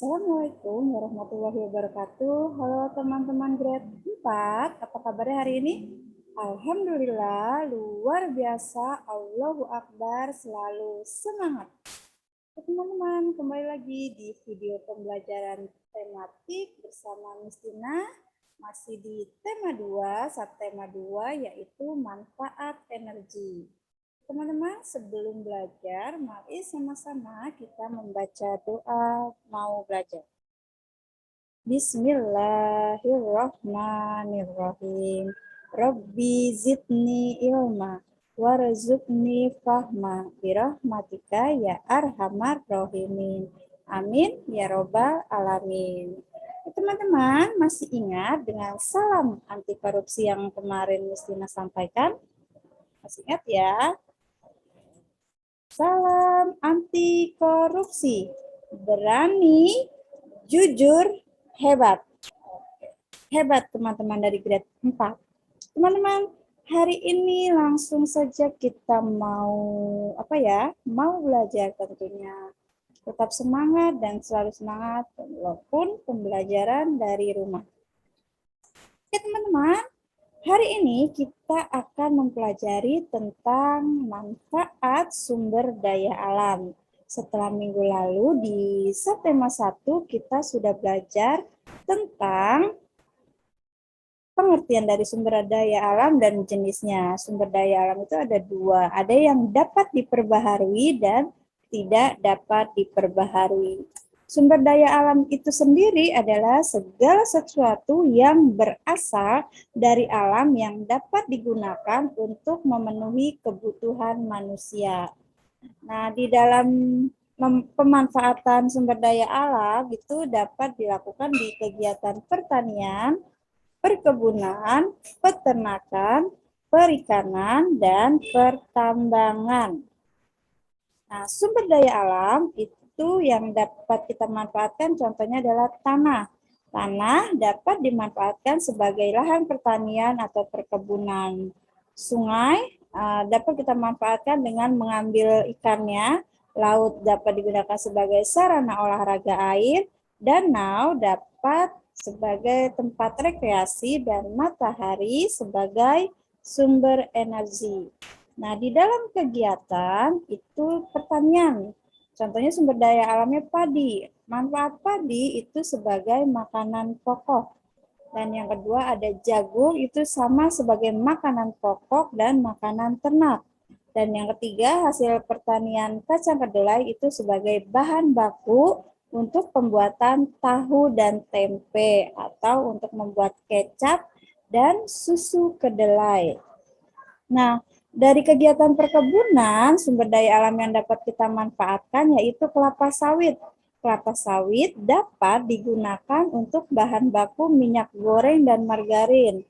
Assalamualaikum warahmatullahi wabarakatuh. Halo teman-teman grade 4, apa kabarnya hari ini? Alhamdulillah, luar biasa, Allahu Akbar, selalu semangat. Teman-teman, kembali lagi di video pembelajaran tematik bersama Miss Tina. Masih di tema 2, subtema 2, yaitu manfaat energi. Teman-teman, sebelum belajar, mari sama-sama kita membaca doa mau belajar. Bismillahirrahmanirrahim. Rabbi zidni ilma warzuqni fahma birahmatika ya arhamar rahimin. Amin ya robbal alamin. Teman-teman masih ingat dengan salam anti korupsi yang kemarin Miss Tina sampaikan? Masih ingat ya? Salam anti korupsi. Berani, jujur, hebat. Hebat teman-teman dari grade 4. Teman-teman, hari ini langsung saja kita mau Mau belajar tentunya. Tetap semangat dan selalu semangat walaupun pembelajaran dari rumah. Oke teman-teman, hari ini kita akan mempelajari tentang manfaat sumber daya alam. Setelah minggu lalu di subtema 1 kita sudah belajar tentang pengertian dari sumber daya alam dan jenisnya. Sumber daya alam itu ada dua, ada yang dapat diperbaharui dan tidak dapat diperbaharui. Sumber daya alam itu sendiri adalah segala sesuatu yang berasal dari alam yang dapat digunakan untuk memenuhi kebutuhan manusia. Nah, di dalam pemanfaatan sumber daya alam itu dapat dilakukan di kegiatan pertanian, perkebunan, peternakan, perikanan, dan pertambangan. Nah, sumber daya alam itu yang dapat kita manfaatkan contohnya adalah tanah. Tanah dapat dimanfaatkan sebagai lahan pertanian atau perkebunan. Sungai dapat kita manfaatkan dengan mengambil ikannya. Laut dapat digunakan sebagai sarana olahraga air. Danau dapat sebagai tempat rekreasi dan matahari sebagai sumber energi. Nah, di dalam kegiatan itu pertanian. Contohnya sumber daya alamnya padi. Manfaat padi itu sebagai makanan pokok. Dan yang kedua ada jagung itu sama sebagai makanan pokok dan makanan ternak. Dan yang ketiga hasil pertanian kacang kedelai itu sebagai bahan baku untuk pembuatan tahu dan tempe atau untuk membuat kecap dan susu kedelai. Nah, dari kegiatan perkebunan, sumber daya alam yang dapat kita manfaatkan yaitu kelapa sawit. Kelapa sawit dapat digunakan untuk bahan baku minyak goreng dan margarin.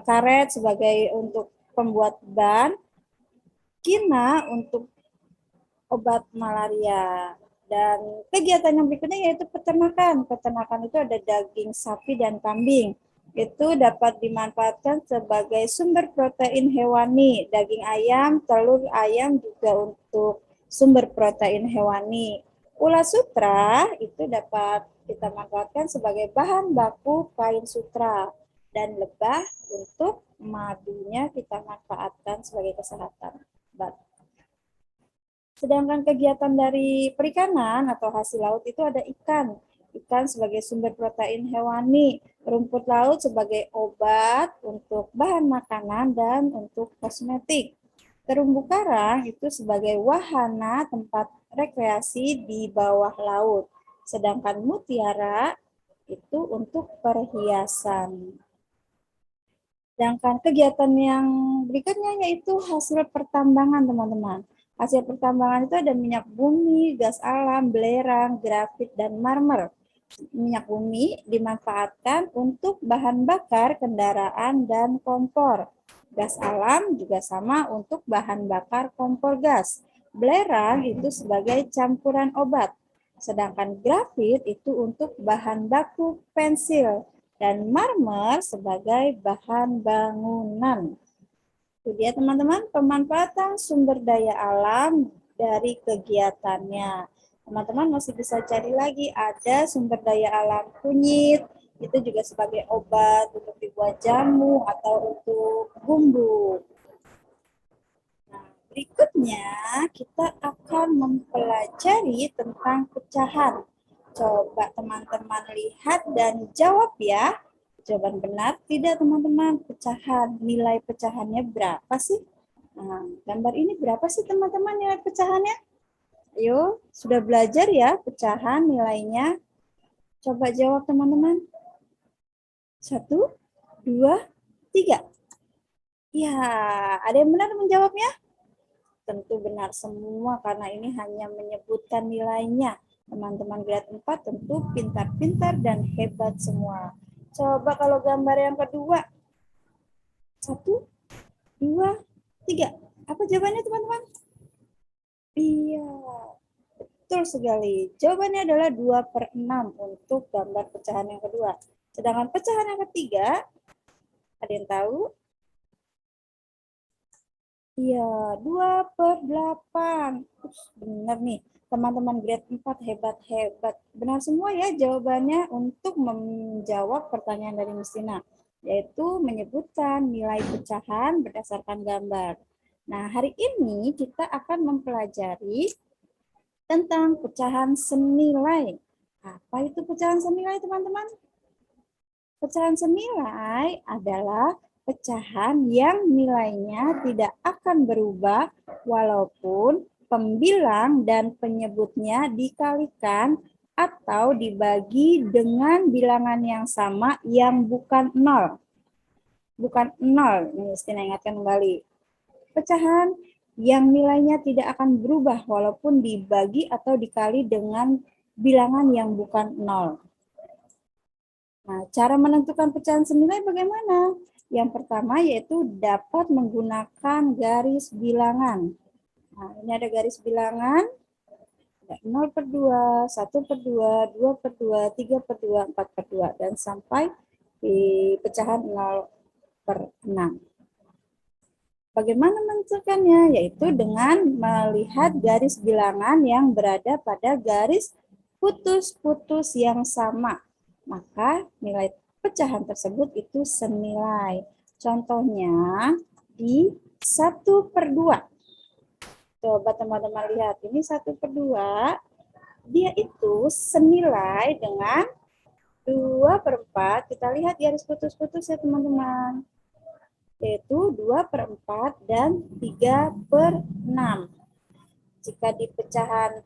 Karet sebagai untuk pembuat ban, kina untuk obat malaria. Dan kegiatan yang berikutnya yaitu peternakan. Peternakan itu ada daging sapi dan kambing. Itu dapat dimanfaatkan sebagai sumber protein hewani. Daging ayam, telur ayam juga untuk sumber protein hewani. Ulas sutra itu dapat kita manfaatkan sebagai bahan baku kain sutra. Dan lebah untuk madunya kita manfaatkan sebagai kesehatan. Sedangkan kegiatan dari perikanan atau hasil laut itu ada ikan. Ikan sebagai sumber protein hewani, rumput laut sebagai obat untuk bahan makanan dan untuk kosmetik. Terumbu karang itu sebagai wahana tempat rekreasi di bawah laut. Sedangkan mutiara itu untuk perhiasan. Sedangkan kegiatan yang berikutnya yaitu hasil pertambangan, teman-teman. Hasil pertambangan itu ada minyak bumi, gas alam, belerang, grafit, dan marmer. Minyak bumi dimanfaatkan untuk bahan bakar kendaraan dan kompor. Gas alam juga sama untuk bahan bakar kompor gas. Belerang itu sebagai campuran obat. Sedangkan grafit itu untuk bahan baku pensil. Dan marmer sebagai bahan bangunan. Itu dia teman-teman pemanfaatan sumber daya alam dari kegiatannya. Teman-teman masih bisa cari lagi, ada sumber daya alam kunyit, itu juga sebagai obat untuk dibuat jamu atau untuk bumbu. Nah, berikutnya kita akan mempelajari tentang pecahan. Coba teman-teman lihat dan jawab ya. Jawaban benar tidak teman-teman? Pecahan, nilai pecahannya berapa sih? Nah, gambar ini berapa sih teman-teman nilai pecahannya? Ayo, sudah belajar ya pecahan nilainya? Coba jawab teman-teman. 1, 2, 3. Ya, ada yang benar menjawabnya? Tentu benar semua karena ini hanya menyebutkan nilainya. Teman-teman grade 4 tentu pintar-pintar dan hebat semua. Coba kalau gambar yang kedua. 1, 2, 3. Apa jawabannya teman-teman? Iya, betul sekali. Jawabannya adalah 2/6 untuk gambar pecahan yang kedua. Sedangkan pecahan yang ketiga, ada yang tahu? Iya, 2/8. Benar nih. Teman-teman grade 4 hebat-hebat. Benar semua ya jawabannya untuk menjawab pertanyaan dari Miss Tina, yaitu menyebutkan nilai pecahan berdasarkan gambar. Nah, hari ini kita akan mempelajari tentang pecahan senilai. Apa itu pecahan senilai, teman-teman? Pecahan senilai adalah pecahan yang nilainya tidak akan berubah walaupun pembilang dan penyebutnya dikalikan atau dibagi dengan bilangan yang sama yang bukan 0. Bukan 0, ini Istina ingatkan kembali. Pecahan yang nilainya tidak akan berubah walaupun dibagi atau dikali dengan bilangan yang bukan 0. Nah, cara menentukan pecahan senilai bagaimana? Yang pertama yaitu dapat menggunakan garis bilangan. Nah, ini ada garis bilangan. Ada 0/2, 1/2, 2/2, 3/2, 4/2, dan sampai di pecahan 0/6. Bagaimana menentukannya? Yaitu dengan melihat garis bilangan yang berada pada garis putus-putus yang sama. Maka nilai pecahan tersebut itu senilai. Contohnya di 1/2. Coba teman-teman lihat, ini 1/2, dia itu senilai dengan 2/4. Kita lihat garis putus-putus ya teman-teman. Yaitu 2/4 dan 3/6. Jika di pecahan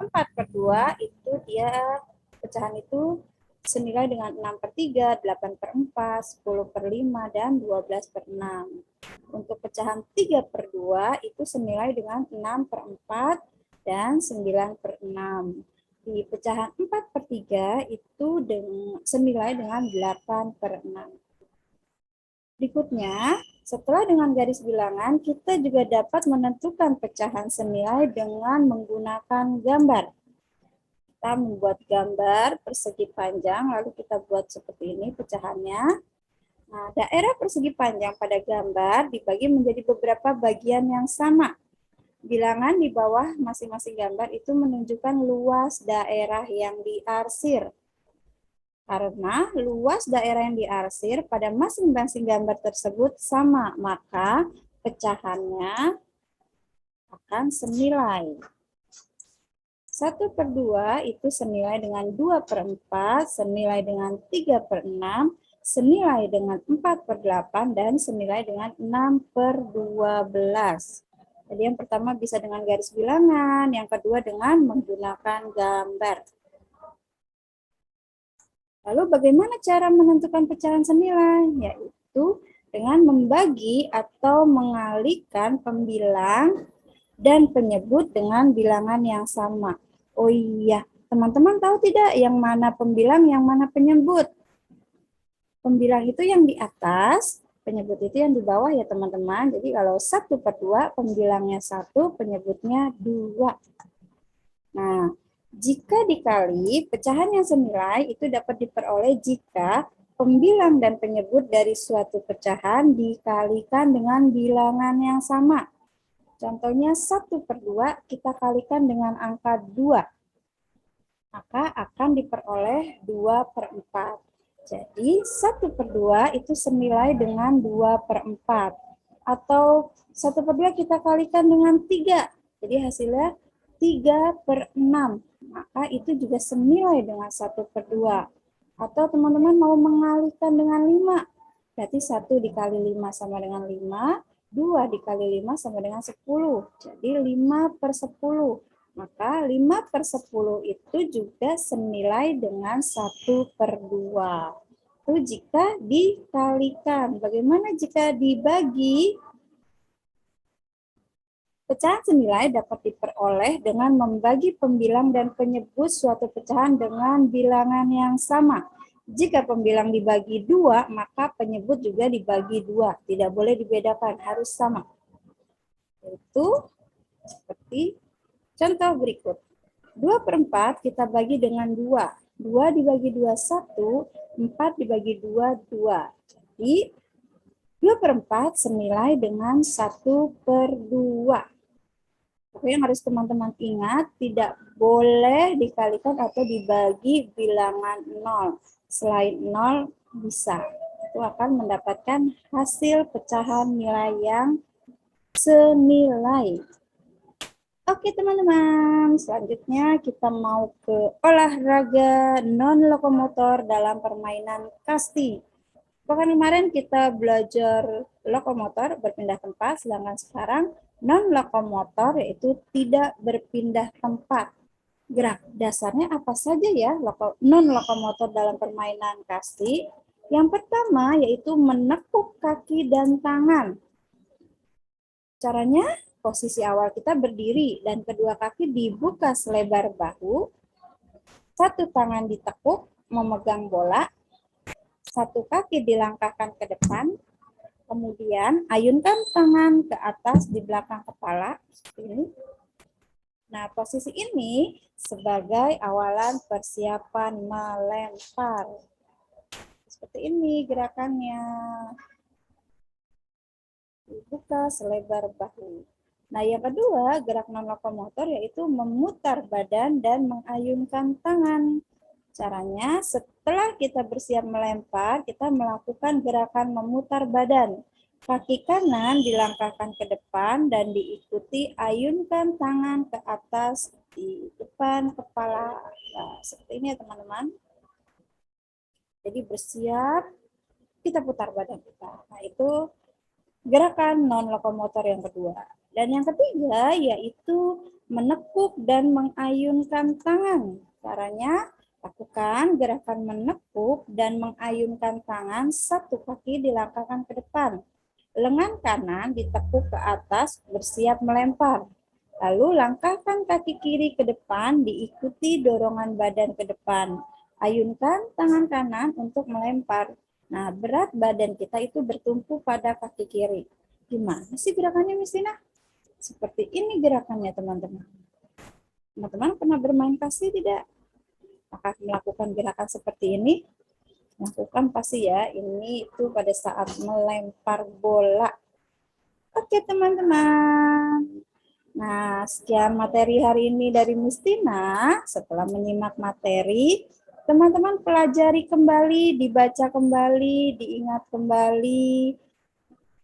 4/2 itu dia pecahan itu senilai dengan 6/3, 8/4, 10/5, dan 12/6. Untuk pecahan 3/2 itu senilai dengan 6/4 dan 9/6. Di pecahan 4/3 itu senilai dengan 8/6. Berikutnya, setelah dengan garis bilangan, kita juga dapat menentukan pecahan senilai dengan menggunakan gambar. Kita membuat gambar persegi panjang, lalu kita buat seperti ini pecahannya. Nah, daerah persegi panjang pada gambar dibagi menjadi beberapa bagian yang sama. Bilangan di bawah masing-masing gambar itu menunjukkan luas daerah yang diarsir. Karena luas daerah yang diarsir pada masing-masing gambar tersebut sama, maka pecahannya akan senilai. 1/2 itu senilai dengan 2/4, senilai dengan 3/6, senilai dengan 4/8, dan senilai dengan 6/12. Jadi yang pertama bisa dengan garis bilangan, yang kedua dengan menggunakan gambar. Lalu bagaimana cara menentukan pecahan senilai? Yaitu dengan membagi atau mengalihkan pembilang dan penyebut dengan bilangan yang sama. Oh iya, teman-teman tahu tidak yang mana pembilang, yang mana penyebut? Pembilang itu yang di atas, penyebut itu yang di bawah ya teman-teman. Jadi kalau 1/2, pembilangnya 1, penyebutnya 2. Nah, jika dikali, pecahan yang senilai itu dapat diperoleh jika pembilang dan penyebut dari suatu pecahan dikalikan dengan bilangan yang sama. Contohnya 1/2 kita kalikan dengan angka 2. Maka akan diperoleh 2/4. Jadi 1/2 itu senilai dengan 2/4. Atau 1/2 kita kalikan dengan 3. Jadi hasilnya 3/6. Maka itu juga senilai dengan 1/2. Atau teman-teman mau mengalikan dengan 5. Berarti 1 dikali 5 sama dengan 5. 2 dikali 5 sama dengan 10. Jadi 5/10. Maka 5/10 itu juga senilai dengan 1/2. Itu jika dikalikan. Bagaimana jika dibagi? Pecahan senilai dapat diperoleh dengan membagi pembilang dan penyebut suatu pecahan dengan bilangan yang sama. Jika pembilang dibagi 2, maka penyebut juga dibagi 2. Tidak boleh dibedakan, harus sama. Itu seperti contoh berikut. 2/4 kita bagi dengan 2. 2 dibagi 2, 1. 4 dibagi 2, 2. Jadi, 2/4 senilai dengan 1/2. Yang harus teman-teman ingat, tidak boleh dikalikan atau dibagi bilangan 0. Selain 0 bisa. Itu akan mendapatkan hasil pecahan nilai yang senilai. Oke teman-teman, selanjutnya kita mau ke olahraga non-lokomotor dalam permainan kasti. Pekan kemarin kita belajar lokomotor berpindah tempat, sedangkan sekarang non-lokomotor yaitu tidak berpindah tempat. Gerak dasarnya apa saja ya non-lokomotor dalam permainan kasti? Yang pertama yaitu menekuk kaki dan tangan. Caranya, posisi awal kita berdiri dan kedua kaki dibuka selebar bahu. Satu tangan ditekuk memegang bola. Satu kaki dilangkahkan ke depan. Kemudian ayunkan tangan ke atas di belakang kepala. Seperti ini. Nah, posisi ini sebagai awalan persiapan melempar. Seperti ini gerakannya. Dibuka selebar bahu. Nah, yang kedua, gerak non-lokomotor yaitu memutar badan dan mengayunkan tangan. Caranya, setelah kita bersiap melempar, kita melakukan gerakan memutar badan. Kaki kanan dilangkahkan ke depan dan diikuti ayunkan tangan ke atas di depan kepala. Nah, seperti ini ya teman-teman. Jadi bersiap, kita putar badan kita. Nah, itu gerakan non-lokomotor yang kedua. Dan yang ketiga yaitu menekuk dan mengayunkan tangan. Caranya, lakukan gerakan menekuk dan mengayunkan tangan, satu kaki dilangkahkan ke depan. Lengan kanan ditekuk ke atas, bersiap melempar. Lalu langkahkan kaki kiri ke depan, diikuti dorongan badan ke depan. Ayunkan tangan kanan untuk melempar. Nah, berat badan kita itu bertumpu pada kaki kiri. Gimana sih gerakannya, Miss Tina? Seperti ini gerakannya, teman-teman. Teman-teman pernah bermain kasti tidak? Apakah melakukan gerakan seperti ini? Lakukan pasti ya, ini itu pada saat melempar bola. Oke, teman-teman. Nah, sekian materi hari ini dari Miss Tina. Setelah menyimak materi, teman-teman pelajari kembali, dibaca kembali, diingat kembali.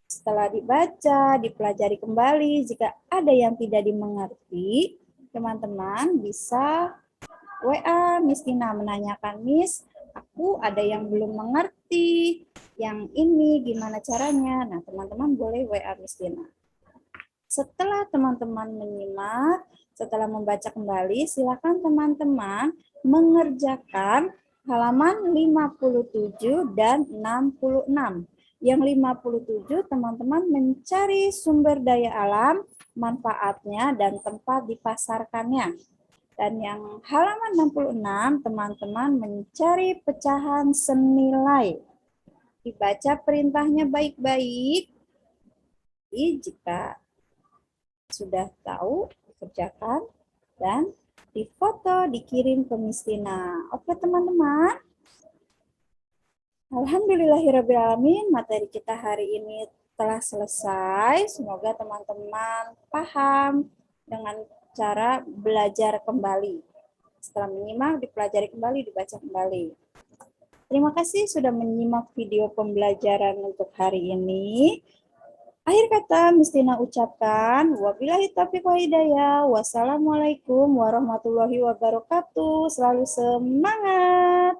Setelah dibaca, dipelajari kembali, jika ada yang tidak dimengerti, teman-teman bisa WA Miss Tina menanyakan, Miss, aku ada yang belum mengerti, yang ini gimana caranya. Nah, teman-teman boleh WA Miss Tina. Setelah teman-teman menyimak, setelah membaca kembali, silakan teman-teman mengerjakan halaman 57 dan 66. Yang 57 teman-teman mencari sumber daya alam, manfaatnya, dan tempat dipasarkannya. Dan yang halaman 66 teman-teman mencari pecahan senilai. Dibaca perintahnya baik-baik. Jika sudah tahu, dikerjakan, dan difoto, dikirim ke Miss Tina. Oke teman-teman. Alhamdulillahirrabbilalamin, materi kita hari ini telah selesai. Semoga teman-teman paham dengan cara belajar kembali. Setelah menyimak, dipelajari kembali, dibaca kembali. Terima kasih sudah menyimak video pembelajaran untuk hari ini. Akhir kata Mistina ucapkan, wabillahi taufiq wal hidayah. Wassalamualaikum warahmatullahi wabarakatuh. Selalu semangat.